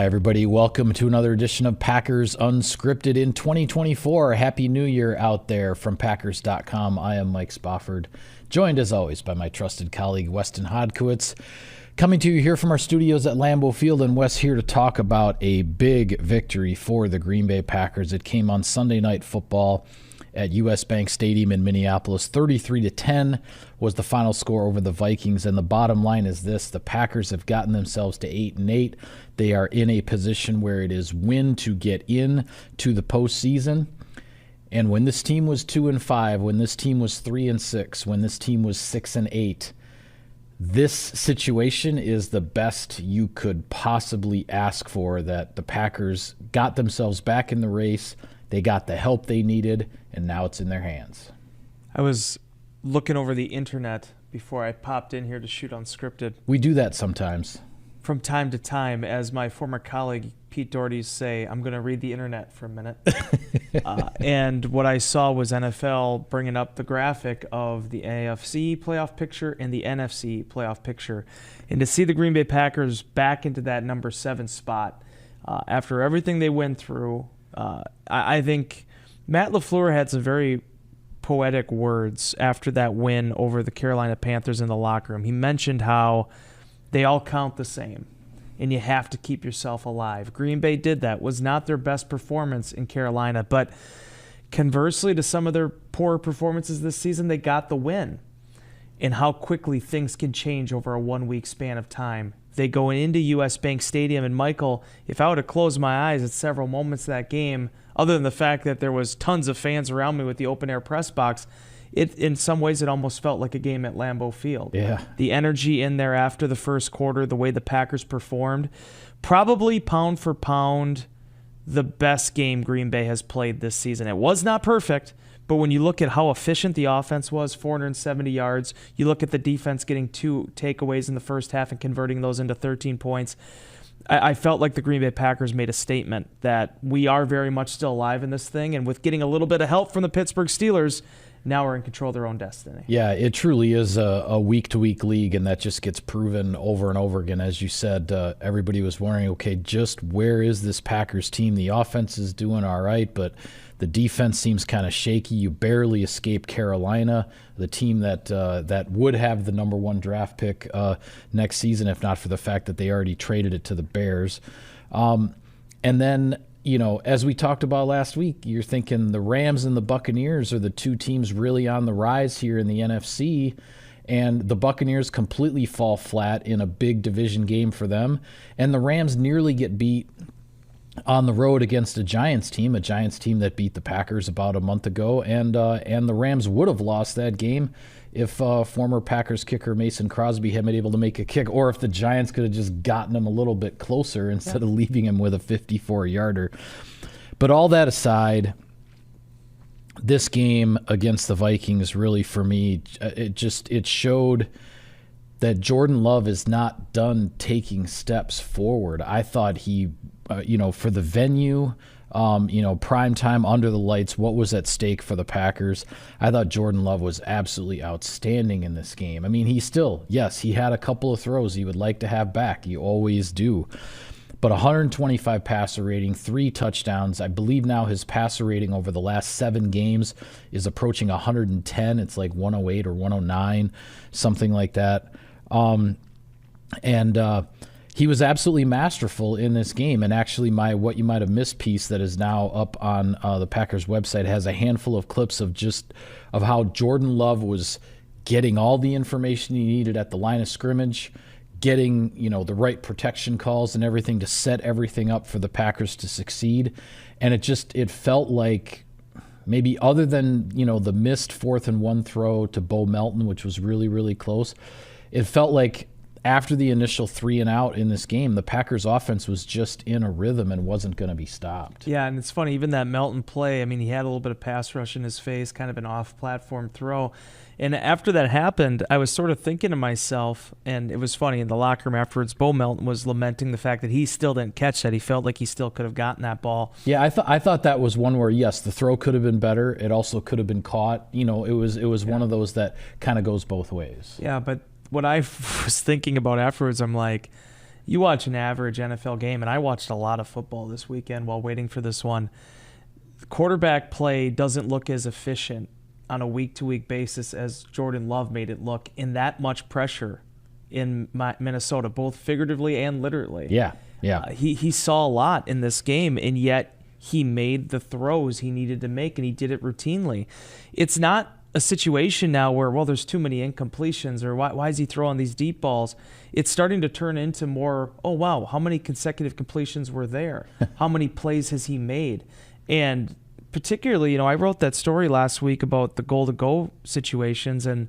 Hi, everybody. Welcome to another edition of Packers Unscripted in 2024. Happy New Year out there from Packers.com. I am Mike Spofford, joined as always by my trusted colleague, Weston Hodkiewicz. Coming to you here from our studios at Lambeau Field, and Wes here to talk about a big victory for the Green Bay Packers. It came on Sunday Night Football at US Bank Stadium in Minneapolis. 33-10 was the final score over the Vikings, and the bottom line is this: the Packers have gotten themselves to 8-8. They are in a position where it is win to get in to the postseason. And when this team was 2-5, when this team was 3-6, when this team was 6-8, this situation is the best you could possibly ask for, that the Packers got themselves back in the race. They got the help they needed, and now it's in their hands. I was looking over the internet before I popped in here to shoot Unscripted. We do that sometimes. From time to time, as my former colleague Pete Doherty say, I'm going to read the internet for a minute. And what I saw was NFL bringing up the graphic of the AFC playoff picture and the NFC playoff picture. And to see the Green Bay Packers back into that number 7 spot after everything they went through, I think Matt LaFleur had some very poetic words after that win over the Carolina Panthers in the locker room. He mentioned how they all count the same, and you have to keep yourself alive. Green Bay did that. Was not their best performance in Carolina, but conversely to some of their poor performances this season, they got the win. And how quickly things can change over a 1-week span of time. They go into US Bank Stadium, and Michael, if I would have closed my eyes at several moments of that game, other than the fact that there was tons of fans around me with the open-air press box, in some ways it almost felt like a game at Lambeau Field. Yeah. The energy in there after the first quarter, the way the Packers performed, probably pound for pound the best game Green Bay has played this season. It was not perfect, but when you look at how efficient the offense was, 470 yards, you look at the defense getting 2 takeaways in the first half and converting those into 13 points, I felt like the Green Bay Packers made a statement that we are very much still alive in this thing, and with getting a little bit of help from the Pittsburgh Steelers, now we're in control of their own destiny. Yeah, it truly is a week-to-week league, and that just gets proven over and over again. As you said, everybody was wondering, okay, just where is this Packers team? The offense is doing all right, but the defense seems kind of shaky. You barely escape Carolina, the team that would have the number 1 draft pick next season, if not for the fact that they already traded it to the Bears. And then, you know, as we talked about last week, you're thinking the Rams and the Buccaneers are the 2 teams really on the rise here in the NFC, and the Buccaneers completely fall flat in a big division game for them, and the Rams nearly get beat on the road against a Giants team that beat the Packers about a month ago, and the Rams would have lost that game if former Packers kicker Mason Crosby had been able to make a kick, or if the Giants could have just gotten him a little bit closer instead of leaving him with a 54-yarder. But all that aside, this game against the Vikings really, for me, it showed that Jordan Love is not done taking steps forward. I thought he, for the venue, prime time under the lights, what was at stake for the Packers, I thought Jordan Love was absolutely outstanding in this game. I mean, he had a couple of throws he would like to have back. You always do. But 125 passer rating, 3 touchdowns. I believe now his passer rating over the last 7 games is approaching 110. It's like 108 or 109, something like that. He was absolutely masterful in this game. And actually, my What You Might Have Missed piece that is now up on the Packers website has a handful of clips of how Jordan Love was getting all the information he needed at the line of scrimmage, getting the right protection calls and everything to set everything up for the Packers to succeed. And it felt like, maybe other than the missed 4th and 1 throw to Bo Melton, which was really, really close, it felt like after the initial 3 and out in this game, the Packers offense was just in a rhythm and wasn't going to be stopped. Yeah, and it's funny, even that Melton play, I mean, he had a little bit of pass rush in his face, kind of an off-platform throw. And after that happened, I was sort of thinking to myself, and it was funny, in the locker room afterwards, Bo Melton was lamenting the fact that he still didn't catch that. He felt like he still could have gotten that ball. Yeah, I thought that was one where, yes, the throw could have been better. It also could have been caught. It was one of those that kind of goes both ways. Yeah, but what I was thinking about afterwards, I'm like, You watch an average NFL game, and I watched a lot of football this weekend while waiting for this one. Quarterback play doesn't look as efficient on a week-to-week basis as Jordan Love made it look, in that much pressure in Minnesota, both figuratively and literally. Yeah. He saw a lot in this game, and yet he made the throws he needed to make, and he did it routinely. It's not a situation now where, well, there's too many incompletions, or why is he throwing these deep balls? It's starting to turn into more, oh, wow, how many consecutive completions were there? How many plays has he made? And particularly, I wrote that story last week about the goal-to-go situations, and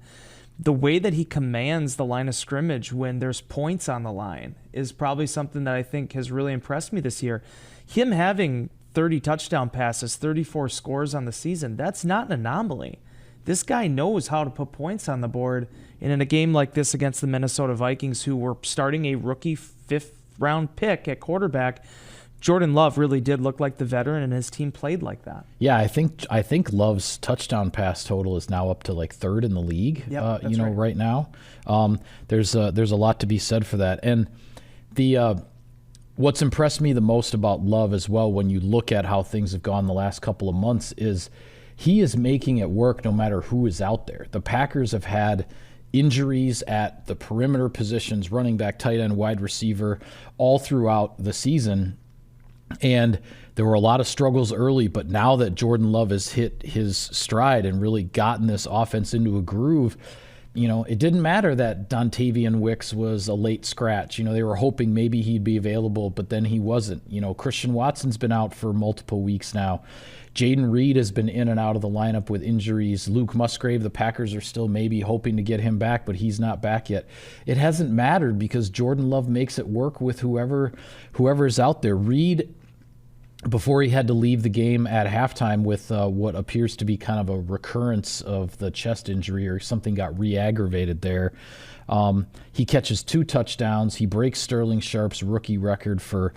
the way that he commands the line of scrimmage when there's points on the line is probably something that I think has really impressed me this year. Him having 30 touchdown passes, 34 scores on the season, that's not an anomaly. This guy knows how to put points on the board. And in a game like this against the Minnesota Vikings, who were starting a rookie 5th-round pick at quarterback, Jordan Love really did look like the veteran, and his team played like that. Yeah, I think Love's touchdown pass total is now up to like 3rd in the league. Yep, right now. There's a lot to be said for that. And what's impressed me the most about Love as well, when you look at how things have gone the last couple of months, is he is making it work no matter who is out there. The Packers have had injuries at the perimeter positions, running back, tight end, wide receiver, all throughout the season. And there were a lot of struggles early, but now that Jordan Love has hit his stride and really gotten this offense into a groove, it didn't matter that Dontavian Wicks was a late scratch. They were hoping maybe he'd be available, but then he wasn't. Christian Watson's been out for multiple weeks now. Jaden Reed has been in and out of the lineup with injuries. Luke Musgrave, the Packers are still maybe hoping to get him back, but he's not back yet. It hasn't mattered because Jordan Love makes it work with whoever's out there. Reed, before he had to leave the game at halftime with what appears to be kind of a recurrence of the chest injury, or something got re-aggravated there. He catches 2 touchdowns. He breaks Sterling Sharp's rookie record for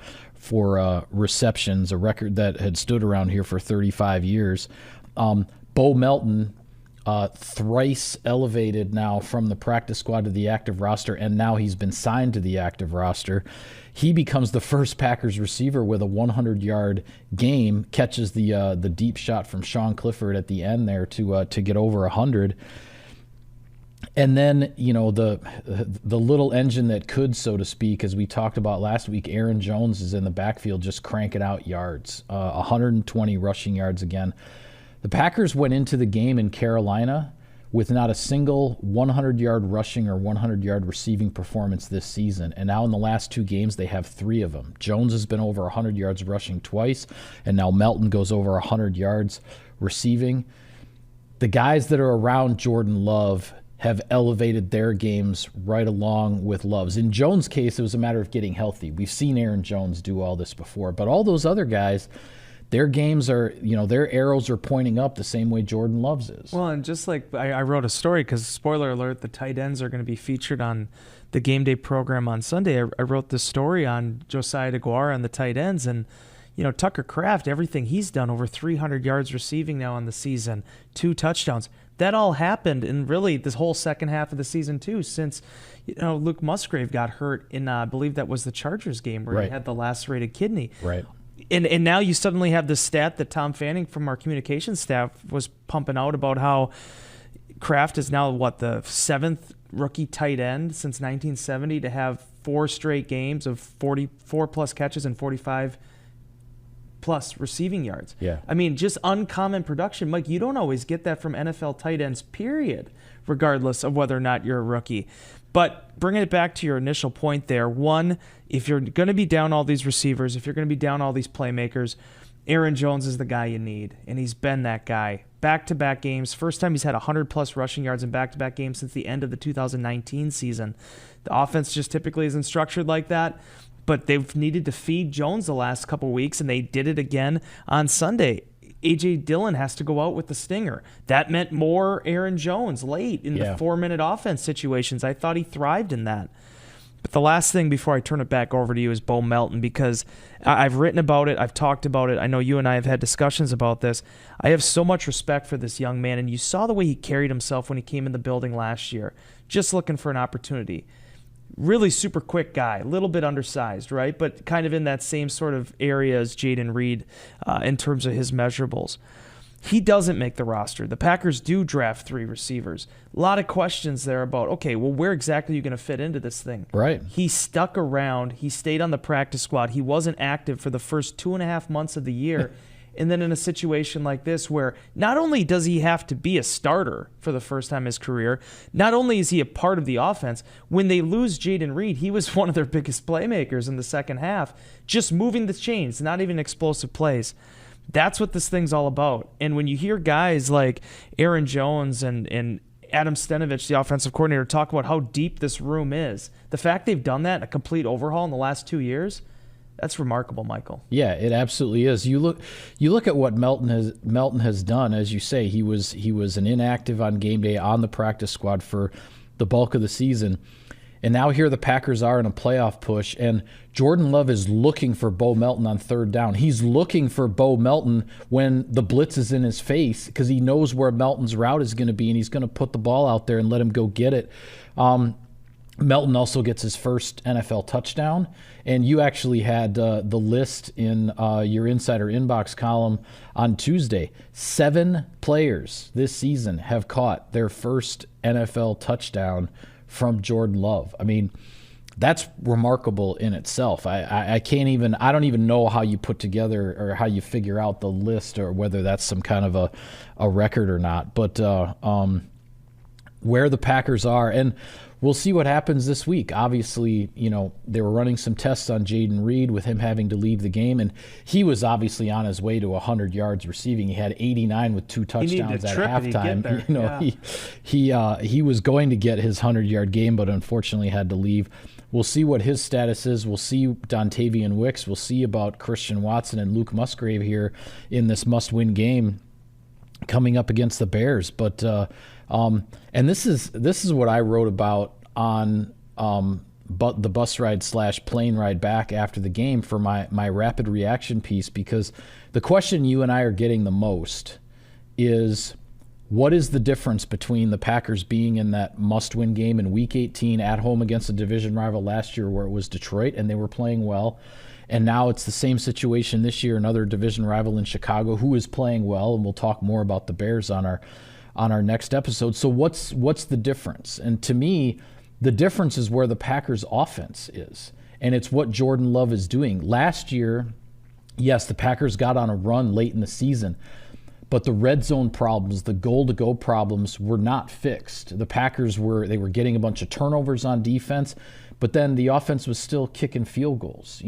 receptions, a record that had stood around here for 35 years. Bo Melton, thrice elevated now from the practice squad to the active roster, and now he's been signed to the active roster. He becomes the first Packers receiver with a 100-yard game, catches the deep shot from Sean Clifford at the end there to get over 100. And then, the little engine that could, so to speak, as we talked about last week, Aaron Jones is in the backfield just cranking out yards, 120 rushing yards again. The Packers went into the game in Carolina with not a single 100-yard rushing or 100-yard receiving performance this season. And now in the last 2 games, they have 3 of them. Jones has been over 100 yards rushing twice, and now Melton goes over 100 yards receiving. The guys that are around Jordan Love have elevated their games right along with Love's. In Jones' case, it was a matter of getting healthy. We've seen Aaron Jones do all this before, but all those other guys, their games are, their arrows are pointing up the same way Jordan Love's is. Well, and just like I wrote a story, because spoiler alert, the tight ends are going to be featured on the game day program on Sunday. I wrote this story on Josiah DeGuara and the tight ends, and Tucker Kraft, everything he's done, over 300 yards receiving now on the season, 2 touchdowns. That all happened in really this whole second half of the season too, since Luke Musgrave got hurt in I believe that was the Chargers game where he had the lacerated kidney. Right. And now you suddenly have this stat that Tom Fanning from our communications staff was pumping out about how Kraft is now, the 7th rookie tight end since 1970 to have 4 straight games of 44-plus catches and 45-plus receiving yards. Yeah. I mean, just uncommon production. Mike, you don't always get that from NFL tight ends, period, regardless of whether or not you're a rookie. But bringing it back to your initial point there, one, if you're going to be down all these receivers, if you're going to be down all these playmakers, Aaron Jones is the guy you need, and he's been that guy. Back-to-back games, first time he's had 100-plus rushing yards in back-to-back games since the end of the 2019 season. The offense just typically isn't structured like that, but they've needed to feed Jones the last couple weeks, and they did it again on Sunday. A.J. Dillon has to go out with the stinger. That meant more Aaron Jones late in the 4-minute offense situations. I thought he thrived in that. But the last thing before I turn it back over to you is Bo Melton, because I've written about it, I've talked about it. I know you and I have had discussions about this. I have so much respect for this young man, and you saw the way he carried himself when he came in the building last year, just looking for an opportunity. really super quick guy, a little bit undersized, right? But kind of in that same sort of area as Jaden Reed in terms of his measurables. He doesn't make the roster. The Packers do draft 3 receivers. A lot of questions there about, okay, well, where exactly are you going to fit into this thing? Right. He stuck around. He stayed on the practice squad. He wasn't active for the first 2.5 months of the year. And then in a situation like this where not only does he have to be a starter for the first time in his career, not only is he a part of the offense, when they lose Jaden Reed, he was one of their biggest playmakers in the second half, just moving the chains, not even explosive plays. That's what this thing's all about. And when you hear guys like Aaron Jones and Adam Stenovich, the offensive coordinator, talk about how deep this room is, the fact they've done that, a complete overhaul in the last 2 years, that's remarkable, Michael. Yeah, it absolutely is. You look at what Melton has done. As you say, he was an inactive on game day on the practice squad for the bulk of the season. And now here the Packers are in a playoff push, and Jordan Love is looking for Bo Melton on third down. He's looking for Bo Melton when the blitz is in his face because he knows where Melton's route is going to be, and he's going to put the ball out there and let him go get it. Melton also gets his first NFL touchdown, and you actually had the list in your Insider Inbox column on Tuesday. 7 players this season have caught their first NFL touchdown from Jordan Love. I mean, that's remarkable in itself. I don't even know how you put together or how you figure out the list or whether that's some kind of a record or not. But where the Packers are, and we'll see what happens this week. Obviously, they were running some tests on Jaden Reed with him having to leave the game, and he was obviously on his way to 100 yards receiving. He had 89 with 2 touchdowns at halftime. He was going to get his 100-yard game, but unfortunately had to leave. We'll see what his status is. We'll see Dontavian Wicks. We'll see about Christian Watson and Luke Musgrave here in this must-win game coming up against the Bears. But and this is what I wrote about on the bus ride / plane ride back after the game for my rapid reaction piece, because the question you and I are getting the most is, what is the difference between the Packers being in that must-win game in Week 18 at home against a division rival last year where it was Detroit and they were playing well, and now it's the same situation this year, another division rival in Chicago who is playing well, and we'll talk more about the Bears on our next episode. So what's the difference? And to me, the difference is where the Packers offense is, and it's what Jordan Love is doing. Last year, yes, the Packers got on a run late in the season, but the red zone problems, the goal-to-go problems were not fixed. The Packers were getting a bunch of turnovers on defense, but then the offense was still kicking field goals.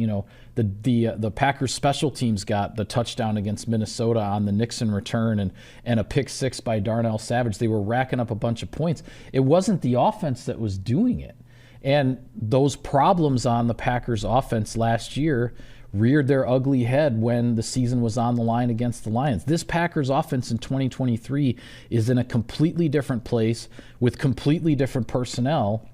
The Packers special teams got the touchdown against Minnesota on the Nixon return and a pick 6 by Darnell Savage. They were racking up a bunch of points. It wasn't the offense that was doing it. And those problems on the Packers offense last year reared their ugly head when the season was on the line against the Lions. This Packers offense in 2023 is in a completely different place with completely different personnel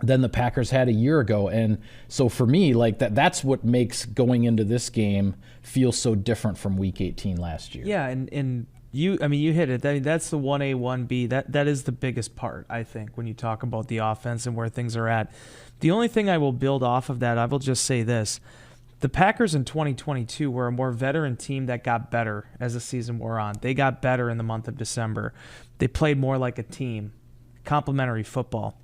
than the Packers had a year ago. And so for me, that's what makes going into this game feel so different from Week 18 last year. Yeah, and you hit it. That's the 1A, 1B. That is the biggest part, I think, when you talk about the offense and where things are at. The only thing I will build off of that, I will just say this. The Packers in 2022 were a more veteran team that got better as the season wore on. They got better in the month of December. They played more like a team, complementary football.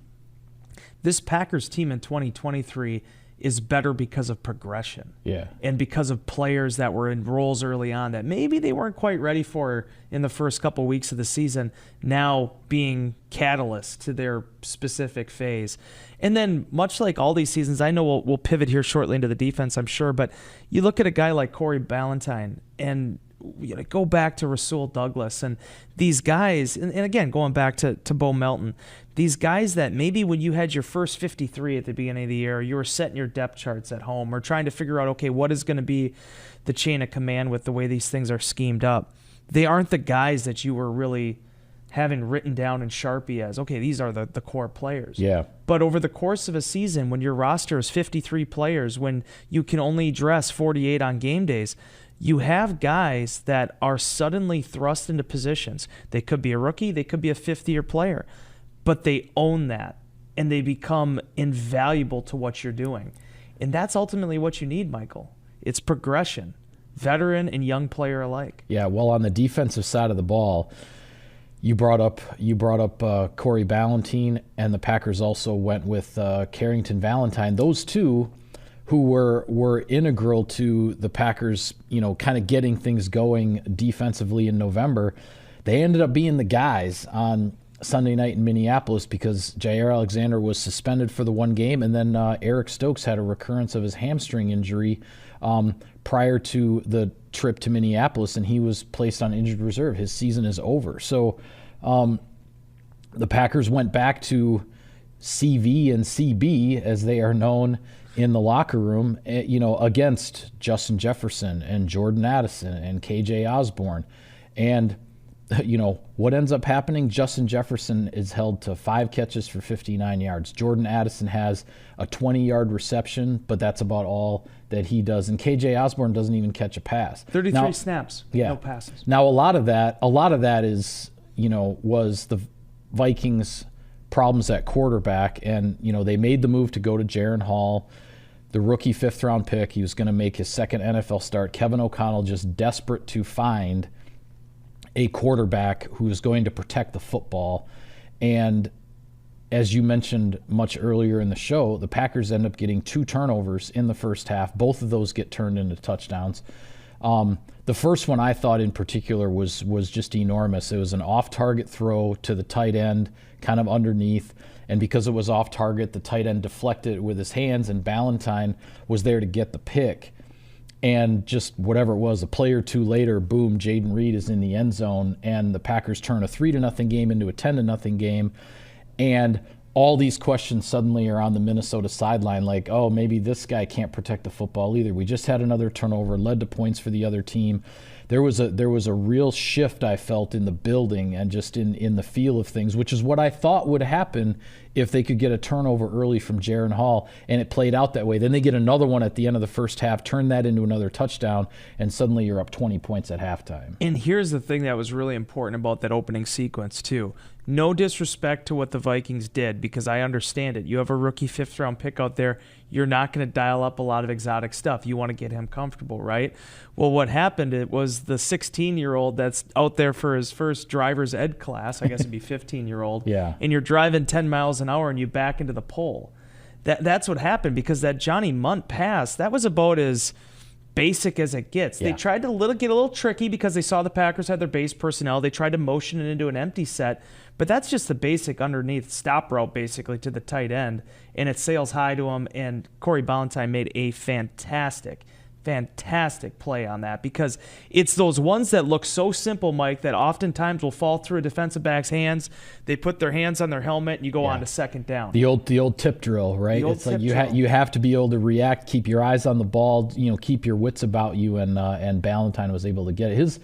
This Packers team in 2023 is better because of progression. Yeah. And because of players that were in roles early on that maybe they weren't quite ready for in the first couple weeks of the season, now being catalysts to their specific phase. And then much like all these seasons, I know we'll pivot here shortly into the defense, I'm sure, but you look at a guy like Corey Ballantyne and go back to Rasul Douglas and these guys, and again, going back to Bo Melton, these guys that maybe when you had your first 53 at the beginning of the year, you were setting your depth charts at home or trying to figure out, okay, what is going to be the chain of command with the way these things are schemed up. They aren't the guys that you were really having written down in Sharpie as, okay, these are the core players. Yeah. But over the course of a season, when your roster is 53 players, when you can only dress 48 on game days, you have guys that are suddenly thrust into positions. They could be a rookie, they could be a fifth-year player, but they own that. and they become invaluable to what you're doing. And that's ultimately what you need, Michael. It's progression, veteran and young player alike. Yeah, well, on the defensive side of the ball, you brought up Corey Ballentine, and the Packers also went with Carrington Valentine. Those two, who were integral to the Packers, kind of getting things going defensively in November, they ended up being the guys on Sunday night in Minneapolis because Jair Alexander was suspended for the one game, and then Eric Stokes had a recurrence of his hamstring injury prior to the trip to Minneapolis, and he was placed on injured reserve. His season is over. So the Packers went back to CV and CB, as they are known in the locker room, against Justin Jefferson and Jordan Addison and KJ Osborne. And what ends up happening? Justin Jefferson is held to 5 catches for 59 yards. Jordan Addison has a 20-yard reception, but that's about all that he does. And KJ Osborne doesn't even catch a pass. 33 snaps, yeah. No passes. Now a lot of that is, was the Vikings' problems at quarterback, and they made the move to go to Jaron Hall, the rookie 5th-round pick. He was going to make his second NFL start. Kevin O'Connell just desperate to find a quarterback who is going to protect the football. And as you mentioned much earlier in the show, the Packers end up getting 2 turnovers in the first half. Both of those get turned into touchdowns. The first one I thought in particular was just enormous. It was an off-target throw to the tight end, kind of underneath. And because it was off target, the tight end deflected it with his hands, and Ballentine was there to get the pick. And just whatever it was, a play or two later, boom, Jaden Reed is in the end zone, and the Packers turn a 3-0 game into a 10-0 game. And all these questions suddenly are on the Minnesota sideline, like, oh, maybe this guy can't protect the football either. We just had another turnover, led to points for the other team. There was a real shift I felt in the building and just in the feel of things, which is what I thought would happen if they could get a turnover early from Jaron Hall, and it played out that way. Then they get another one at the end of the first half, turn that into another touchdown, and suddenly you're up 20 points at halftime. And here's the thing that was really important about that opening sequence, too. No disrespect to what the Vikings did, because I understand it. You have a rookie 5th-round pick out there. You're not going to dial up a lot of exotic stuff. You want to get him comfortable, right? Well, what happened, it was the 16-year-old that's out there for his first driver's ed class. I guess it'd be 15-year-old. Yeah. And you're driving 10 miles an hour and you back into the pole. That's what happened, because that Johnny Munt pass, that was about as basic as it gets. Yeah. They tried to get a little tricky because they saw the Packers had their base personnel. They tried to motion it into an empty set, but that's just the basic underneath stop route basically to the tight end, and it sails high to him, and Corey Ballentine made a fantastic play on that, because it's those ones that look so simple, Mike, that oftentimes will fall through a defensive back's hands. They put their hands on their helmet and you go on to second down. The old tip drill, right? It's like you have to be able to react, keep your eyes on the ball, keep your wits about you, and Ballentine was able to get his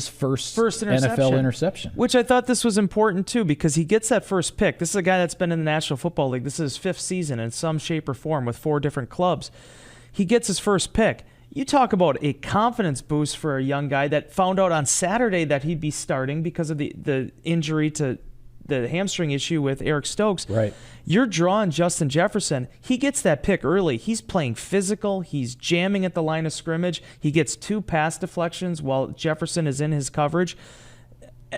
first NFL interception. Which I thought this was important too, because he gets that first pick. This is a guy that's been in the National Football League. This is his 5th season in some shape or form with 4 different clubs. He gets his first pick. You talk about a confidence boost for a young guy that found out on Saturday that he'd be starting because of the injury to the hamstring issue with Eric Stokes. Right. You're drawing Justin Jefferson. He gets that pick early. He's playing physical. He's jamming at the line of scrimmage. He gets 2 pass deflections while Jefferson is in his coverage.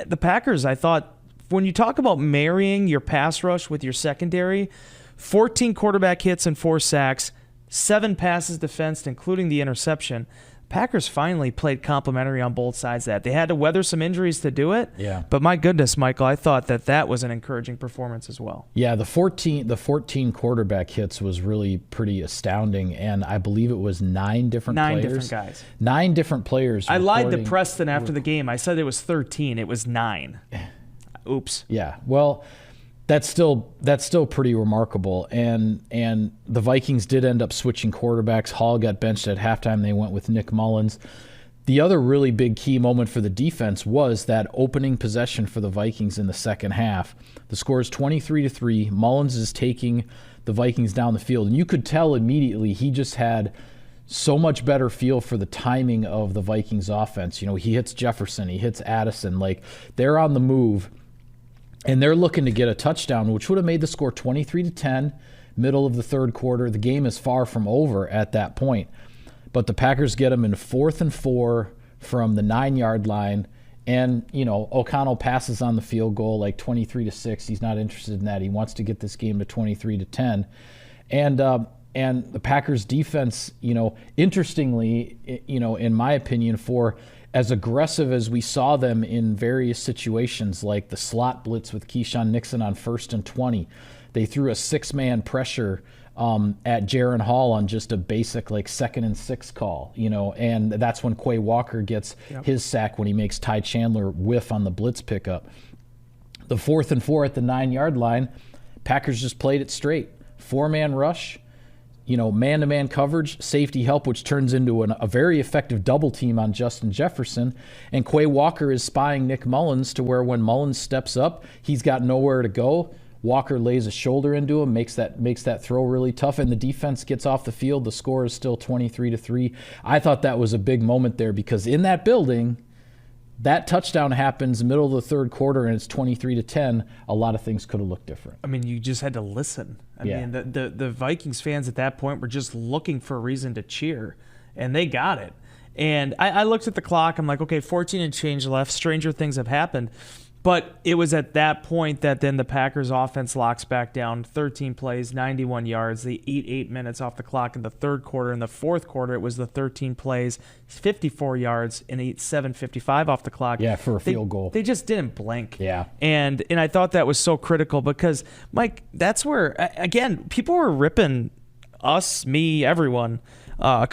The Packers, I thought, when you talk about marrying your pass rush with your secondary, 14 quarterback hits and 4 sacks, 7 passes defensed, including the interception. Packers finally played complimentary on both sides of that. They had to weather some injuries to do it. Yeah. But my goodness, Michael, I thought that was an encouraging performance as well. Yeah, the 14 quarterback hits was really pretty astounding, and I believe it was 9 different players. 9 different guys. 9 different players. I lied to Preston after the game. I said it was 13. It was 9. Oops. Yeah. Well, that's still pretty remarkable, and the Vikings did end up switching quarterbacks. Hall got benched at halftime. They went with Nick Mullins. The other really big key moment for the defense was that opening possession for the Vikings in the second half. The score is 23-3. Mullins is taking the Vikings down the field, and you could tell immediately he just had so much better feel for the timing of the Vikings offense. He hits Jefferson, he hits Addison, like they're on the move. And they're looking to get a touchdown, which would have made the score 23-10, middle of the third quarter. The game is far from over at that point. But the Packers get them in 4th and 4 from the 9-yard line. And, O'Connell passes on the field goal like 23-6. He's not interested in that. He wants to get this game to 23-10. And the Packers defense, interestingly, in my opinion, for as aggressive as we saw them in various situations, like the slot blitz with Keyshawn Nixon on 1st and 20, they threw a 6-man pressure at Jaron Hall on just a basic 2nd and 6 call, and that's when Quay Walker gets his sack when he makes Ty Chandler whiff on the blitz pickup. The 4th and 4 at the 9-yard line, Packers just played it straight. 4-man rush, man-to-man coverage, safety help, which turns into a very effective double team on Justin Jefferson. And Quay Walker is spying Nick Mullins to where when Mullins steps up, he's got nowhere to go. Walker lays a shoulder into him, makes that throw really tough, and the defense gets off the field. The score is still 23-3. I thought that was a big moment there because in that building, that touchdown happens middle of the third quarter and it's 23-10. A lot of things could have looked different. I mean, you just had to listen. I mean, the Vikings fans at that point were just looking for a reason to cheer, and they got it. And I looked at the clock. I'm like, okay, 14 and change left. Stranger things have happened. But it was at that point that then the Packers offense locks back down, 13 plays, 91 yards. They eat 8 minutes off the clock in the third quarter. In the fourth quarter, it was the 13 plays, 54 yards, and 7:55 off the clock. Yeah, for a field goal. They just didn't blink. Yeah. And I thought that was so critical because, Mike, that's where, again, people were ripping us, me, everyone, a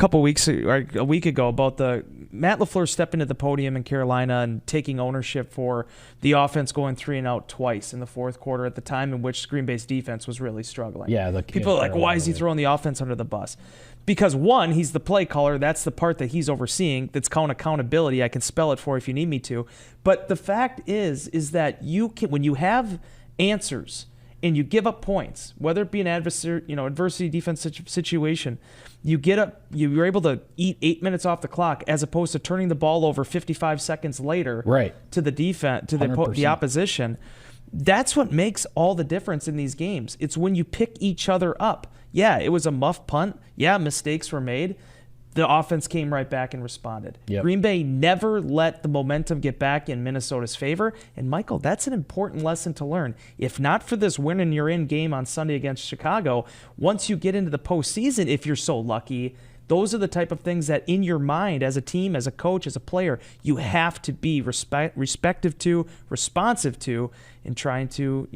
week ago about the Matt LaFleur stepping to the podium in Carolina and taking ownership for the offense going 3-and-out twice in the fourth quarter at the time in which Green Bay's defense was really struggling. Yeah, people are like, why is he throwing the offense under the bus? Because one, he's the play caller. That's the part that he's overseeing. That's called accountability. I can spell it for you if you need me to. But the fact is that you can, when you have answers and you give up points, whether it be an adversity defense situation, you're able to eat 8 minutes off the clock as opposed to turning the ball over 55 seconds later to the defense, to the opposition. That's what makes all the difference in these games. It's when you pick each other up. Yeah, it was a muff punt. Yeah, mistakes were made. The offense came right back and responded. Yep. Green Bay never let the momentum get back in Minnesota's favor. And, Michael, that's an important lesson to learn. If not for this win and you're in game on Sunday against Chicago, once you get into the postseason, if you're so lucky, those are the type of things that in your mind as a team, as a coach, as a player, you have to be responsive to, and trying to,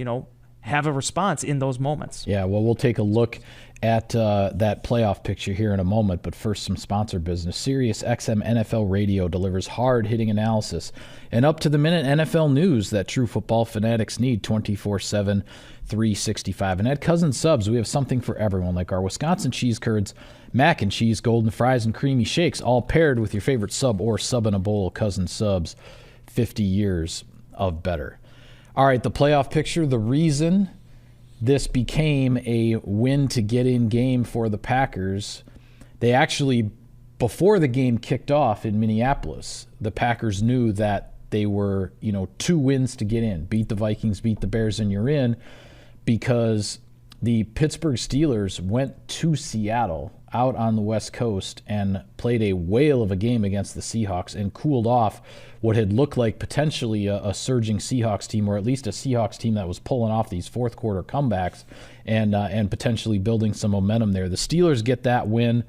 have a response in those moments. Yeah, well, we'll take a look at that playoff picture here in a moment, but first some sponsor business. SiriusXM NFL Radio delivers hard-hitting analysis and up-to-the-minute NFL news that true football fanatics need 24/7, 365. And at Cousin Subs, we have something for everyone, like our Wisconsin cheese curds, mac and cheese, golden fries, and creamy shakes, all paired with your favorite sub or sub in a bowl. Cousin Subs, 50 years of better. All right, the playoff picture, the reason this became a win-to-get-in game for the Packers, they actually, before the game kicked off in Minneapolis, the Packers knew that they were, 2 wins to get in. Beat the Vikings, beat the Bears, and you're in, because the Pittsburgh Steelers went to Seattle out on the West Coast and played a whale of a game against the Seahawks and cooled off what had looked like potentially a surging Seahawks team, or at least a Seahawks team that was pulling off these fourth quarter comebacks and potentially building some momentum there. The Steelers get that win.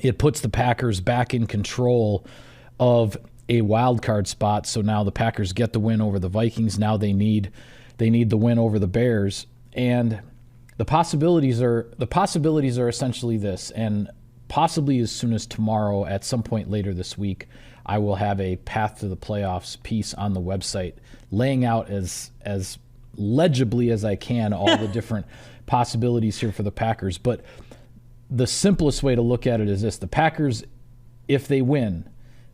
It puts the Packers back in control of a wild card spot. So now the Packers get the win over the Vikings. Now they need the win over the Bears. And the possibilities are essentially this, and possibly as soon as tomorrow, at some point later this week, I will have a path to the playoffs piece on the website laying out as legibly as I can all the different possibilities here for the Packers. But the simplest way to look at it is this: the Packers, if they win,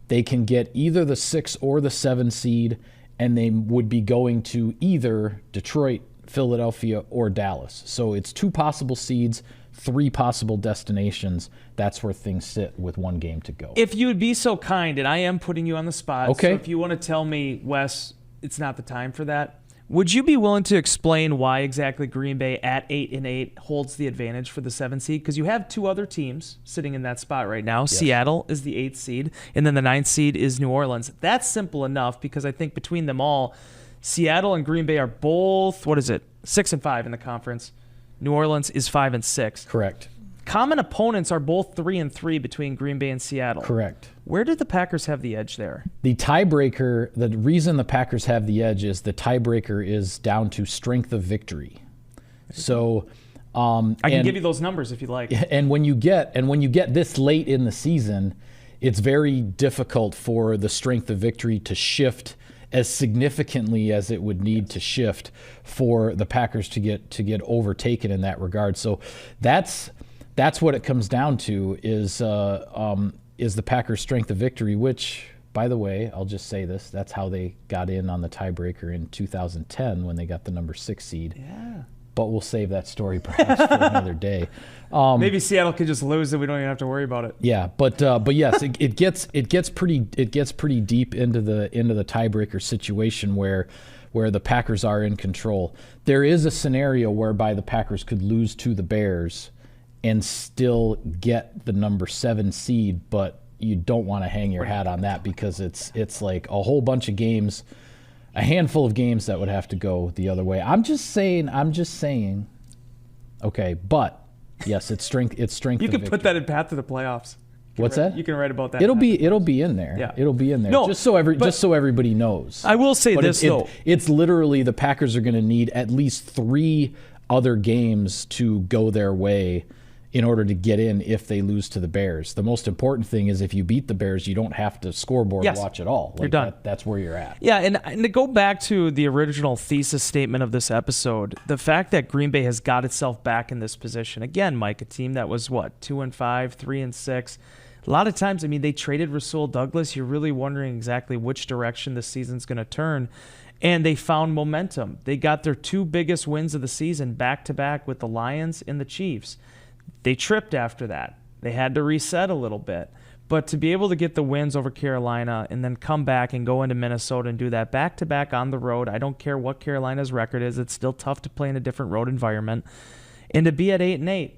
they can get either the 6 or the 7 seed, and they would be going to either Detroit, Philadelphia, or Dallas. So it's 2 possible seeds, 3 possible destinations. That's where things sit with 1 game to go. If you would be so kind, and I am putting you on the spot, okay. So if you want to tell me, Wes, it's not the time for that, Would you be willing to explain why exactly Green Bay at 8-8 holds the advantage for the 7th seed? Because you have two other teams sitting in that spot right now. Yes. Seattle is the 8th seed, and then the 9th seed is New Orleans. That's simple enough because I think between them all, Seattle and Green Bay are both, 6-5 in the conference. New Orleans is 5-6. Correct. Common opponents are both 3-3 between Green Bay and Seattle. Correct. Where did the Packers have the edge there? The tiebreaker, the reason the Packers have the edge is the tiebreaker is down to strength of victory. So I can give you those numbers if you like. And when you get this late in the season, it's very difficult for the strength of victory to shift as significantly as it would need to shift for the Packers to get overtaken in that regard. So that's what it comes down to is the Packers' strength of victory, which, by the way, I'll just say this, that's how they got in on the tiebreaker in 2010 when they got the number 6 seed. Yeah. But we'll save that story perhaps for another day. Maybe Seattle could just lose and we don't even have to worry about it. Yeah, but yes, it gets pretty deep into the tiebreaker situation where the Packers are in control. There is a scenario whereby the Packers could lose to the Bears and still get the number 7 seed, but you don't want to hang your hat on that because it's like a whole bunch of games, a handful of games that would have to go the other way. I'm just saying. Okay, but yes, it's strength. You can put that in path to the playoffs. What's that? You can write about that. It'll be in there. Yeah. It'll be in there. No, just so everybody knows. I will say this though. It's literally the Packers are going to need at least 3 other games to go their way in order to get in if they lose to the Bears. The most important thing is if you beat the Bears, you don't have to scoreboard watch at all. You're done. That's where you're at. Yeah, and to go back to the original thesis statement of this episode, the fact that Green Bay has got itself back in this position. Again, Mike, a team that was 2-5, 3-6. A lot of times, they traded Rasul Douglas. You're really wondering exactly which direction the season's going to turn. And they found momentum. They got their 2 biggest wins of the season back-to-back with the Lions and the Chiefs. They tripped after that. They had to reset a little bit. But to be able to get the wins over Carolina and then come back and go into Minnesota and do that back-to-back on the road, I don't care what Carolina's record is. It's still tough to play in a different road environment. And to be at 8-8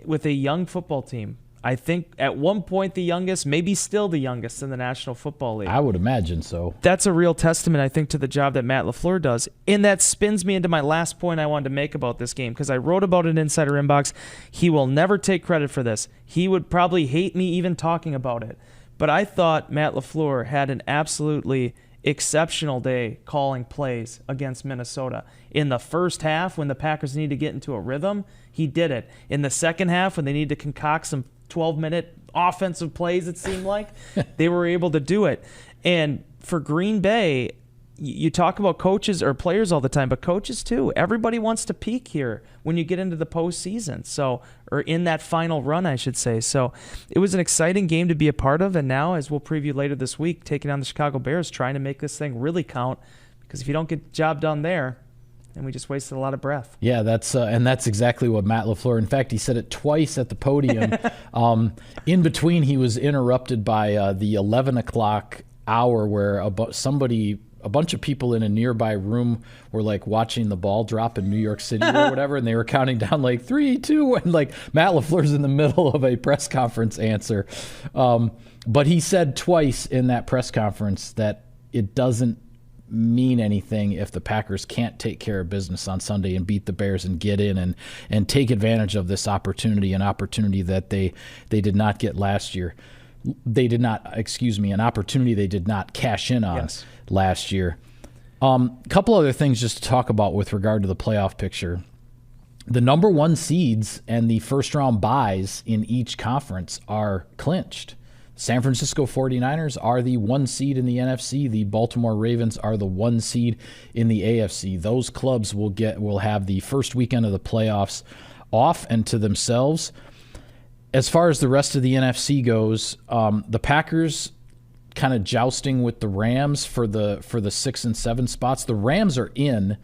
with a young football team, I think at one point the youngest, maybe still the youngest in the National Football League. I would imagine so. That's a real testament, I think, to the job that Matt LaFleur does. And that spins me into my last point I wanted to make about this game, because I wrote about it in Insider Inbox. He will never take credit for this. He would probably hate me even talking about it. But I thought Matt LaFleur had an absolutely exceptional day calling plays against Minnesota. In the first half, when the Packers needed to get into a rhythm, he did it. In the second half, when they needed to concoct some 12-minute offensive plays, it seemed like, they were able to do it. And for Green Bay, you talk about coaches or players all the time, but coaches too. Everybody wants to peak here when you get into the postseason, or in that final run, I should say. So it was an exciting game to be a part of, and now, as we'll preview later this week, taking on the Chicago Bears, trying to make this thing really count, because if you don't get the job done there, and we just wasted a lot of breath. Yeah, that's exactly what Matt LaFleur. In fact, he said it twice at the podium. In between, he was interrupted by the 11 o'clock hour where a bunch of people in a nearby room were watching the ball drop in New York City or whatever, and they were counting down 3, 2, and Matt LaFleur's in the middle of a press conference answer. But he said twice in that press conference that it doesn't mean anything if the Packers can't take care of business on Sunday and beat the Bears and get in and take advantage of this opportunity, an opportunity that they did not get last year. An opportunity they did not cash in on last year. Couple other things just to talk about with regard to the playoff picture. The number 1 seeds and the first round byes in each conference are clinched. San Francisco 49ers are the 1 seed in the NFC. The Baltimore Ravens are the 1 seed in the AFC. Those clubs will have the first weekend of the playoffs off and to themselves. As far as the rest of the NFC goes, the Packers kind of jousting with the Rams for the 6 and 7 spots. The Rams are in,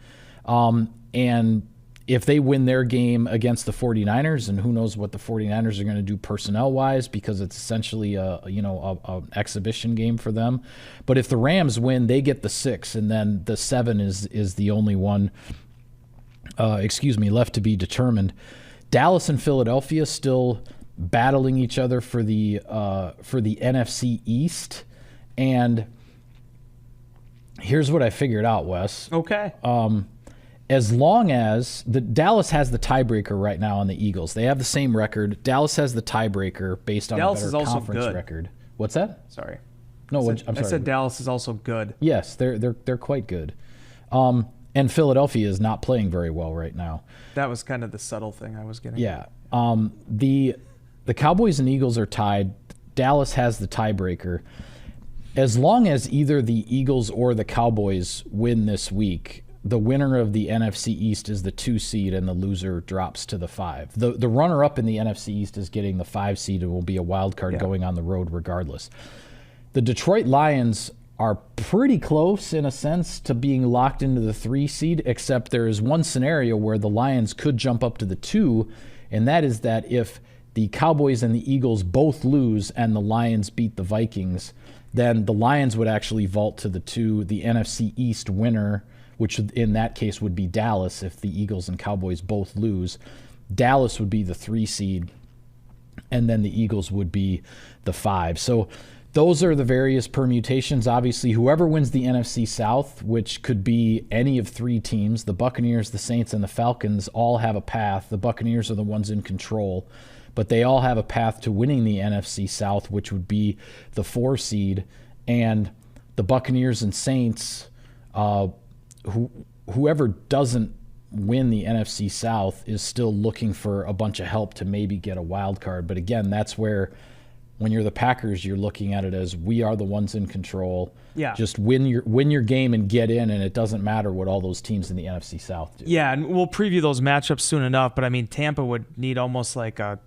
and If they win their game against the 49ers, and who knows what the 49ers are going to do personnel-wise, because it's essentially an exhibition game for them. But if the Rams win, they get the 6, and then the 7 is the only one left to be determined. Dallas and Philadelphia still battling each other for the NFC East. And here's what I figured out, Wes. Okay. As long as Dallas has the tiebreaker right now on the Eagles. They have the same record. Dallas has the tiebreaker based on Dallas a is better also conference good. record. What's that? Sorry. No, I'm sorry. I said Dallas is also good. Yes, they're quite good. And Philadelphia is not playing very well right now. That was kind of the subtle thing I was getting. Yeah. The Cowboys and Eagles are tied. Dallas has the tiebreaker. As long as either the Eagles or the Cowboys win this week, the winner of the NFC East is the 2 seed, and the loser drops to the 5. The runner-up in the NFC East is getting the 5 seed and will be a wild card going on the road regardless. The Detroit Lions are pretty close in a sense to being locked into the 3 seed, except there is one scenario where the Lions could jump up to the 2, and that is that if the Cowboys and the Eagles both lose and the Lions beat the Vikings, then the Lions would actually vault to the 2. The NFC East winner, which in that case would be Dallas if the Eagles and Cowboys both lose, Dallas would be the 3 seed, and then the Eagles would be the 5. So those are the various permutations. Obviously, whoever wins the NFC South, which could be any of 3 teams, the Buccaneers, the Saints, and the Falcons, all have a path. The Buccaneers are the ones in control, but they all have a path to winning the NFC South, which would be the 4 seed. And the Buccaneers and Saints, whoever doesn't win the NFC South is still looking for a bunch of help to maybe get a wild card. But again, that's where, when you're the Packers, you're looking at it as we are the ones in control. Yeah. Just win your game and get in, and it doesn't matter what all those teams in the NFC South do. Yeah, and we'll preview those matchups soon enough. But I mean, Tampa would need almost like a.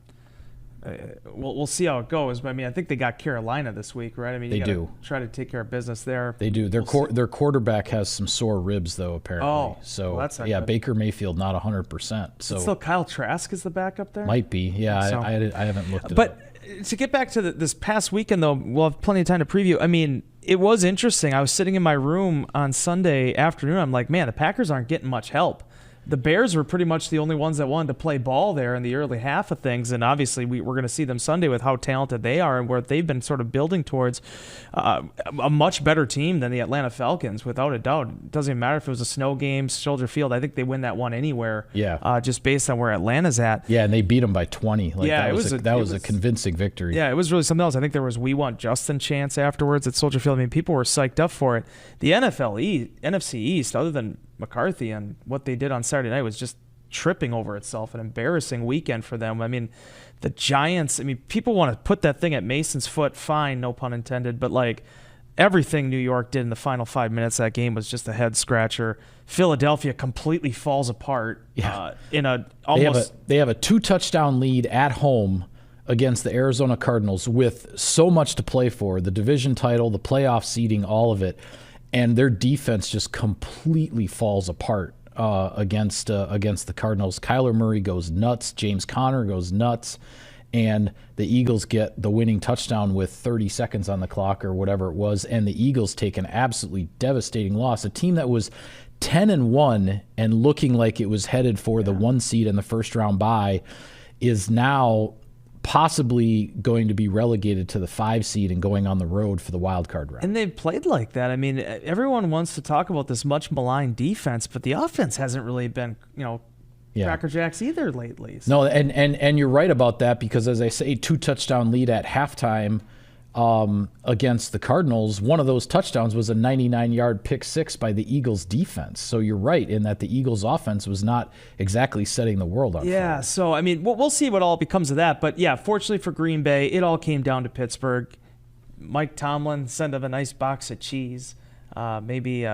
We'll see how it goes. But I mean, I think they got Carolina this week, right? I mean, They do. Try to take care of business there. They do. Their quarterback has some sore ribs, though, apparently. Oh, so well, that's not yeah, good. Baker Mayfield not 100%. So Still, Kyle Trask is the backup there. might be. Yeah, So- I haven't looked at it. But to get back to this past weekend, though, we'll have plenty of time to preview. I mean, it was interesting. I was sitting in my room on Sunday afternoon. I'm like, man, the Packers aren't getting much help. The Bears were pretty much the only ones that wanted to play ball there in the early half of things, and obviously we're going to see them Sunday with how talented they are and where they've been sort of building towards a much better team than the Atlanta Falcons, without a doubt. It doesn't even matter if it was a snow game, Soldier Field. I think they win that one anywhere. Yeah. Just based on where Atlanta's at. Yeah, and they beat them by 20. Yeah, that was a convincing victory. Yeah, it was really something else. I think there was "We Want Justin" chants afterwards at Soldier Field. I mean, people were psyched up for it. The NFC East, other than McCarthy and what they did on Saturday night, was just tripping over itself. An embarrassing weekend for them. I mean, the Giants, I mean, people want to put that thing at Mason's foot, fine, no pun intended, but like everything New York did in the final 5 minutes of that game was just a head scratcher. Philadelphia completely falls apart. Yeah. They have a 2-touchdown lead at home against the Arizona Cardinals with so much to play for, the division title, the playoff seeding, all of it. And their defense just completely falls apart against the Cardinals. Kyler Murray goes nuts. James Conner goes nuts. And the Eagles get the winning touchdown with 30 seconds on the clock or whatever it was. And the Eagles take an absolutely devastating loss. A team that was 10-1 and looking like it was headed for the 1 seed in the first round bye is now possibly going to be relegated to the 5 seed and going on the road for the wild card round. And they've played like that. I mean, everyone wants to talk about this much maligned defense, but the offense hasn't really been, Cracker Jacks either lately. So. No, and you're right about that because, as I say, 2-touchdown lead at halftime against the Cardinals. One of those touchdowns was a 99-yard pick six by the Eagles defense. So you're right in that the Eagles offense was not exactly setting the world on fire. Yeah, so, I mean, we'll see what all becomes of that. But, yeah, fortunately for Green Bay, it all came down to Pittsburgh. Mike Tomlin sent them a nice box of cheese, maybe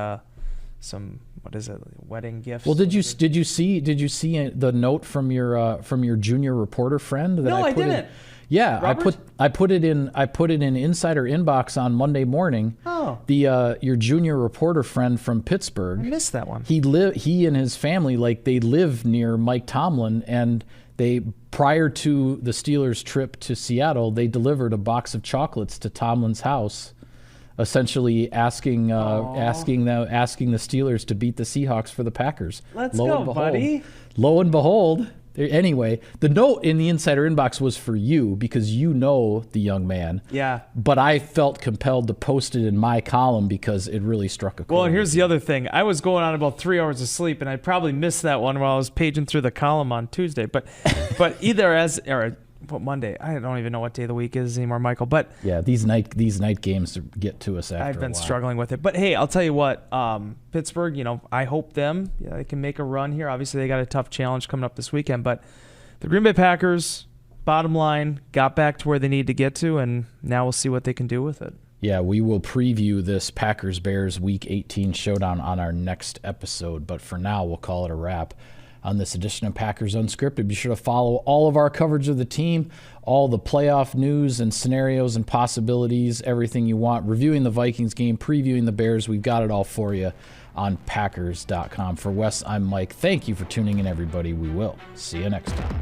some, what is it, wedding gifts. Well, did you see the note from your junior reporter friend? No, I didn't. Yeah, Robert? I put it in Insider Inbox on Monday morning. Oh. Your junior reporter friend from Pittsburgh. I missed that one. He and his family, like, they live near Mike Tomlin, and they, prior to the Steelers' trip to Seattle, they delivered a box of chocolates to Tomlin's house, essentially asking the Steelers to beat the Seahawks for the Packers. Let's go, buddy. Lo and behold, anyway, the note in the Insider Inbox was for you because you know the young man. Yeah. But I felt compelled to post it in my column because it really struck a chord. Well, and here's the other thing. I was going on about 3 hours of sleep, and I probably missed that one while I was paging through the column on Tuesday. But Monday. I don't even know what day of the week is anymore, Michael. But yeah, these night games get to us after I've been a while. struggling with it. But hey, I'll tell you what, Pittsburgh, I hope they can make a run here. Obviously, they got a tough challenge coming up this weekend. But the Green Bay Packers, bottom line, got back to where they need to get to, and now we'll see what they can do with it. Yeah, we will preview this Packers-Bears Week 18 showdown on our next episode. But for now, we'll call it a wrap on this edition of Packers Unscripted. Be sure to follow all of our coverage of the team, all the playoff news and scenarios and possibilities, everything you want, reviewing the Vikings game, previewing the Bears. We've got it all for you on Packers.com. For Wes, I'm Mike. Thank you for tuning in, everybody. We will see you next time.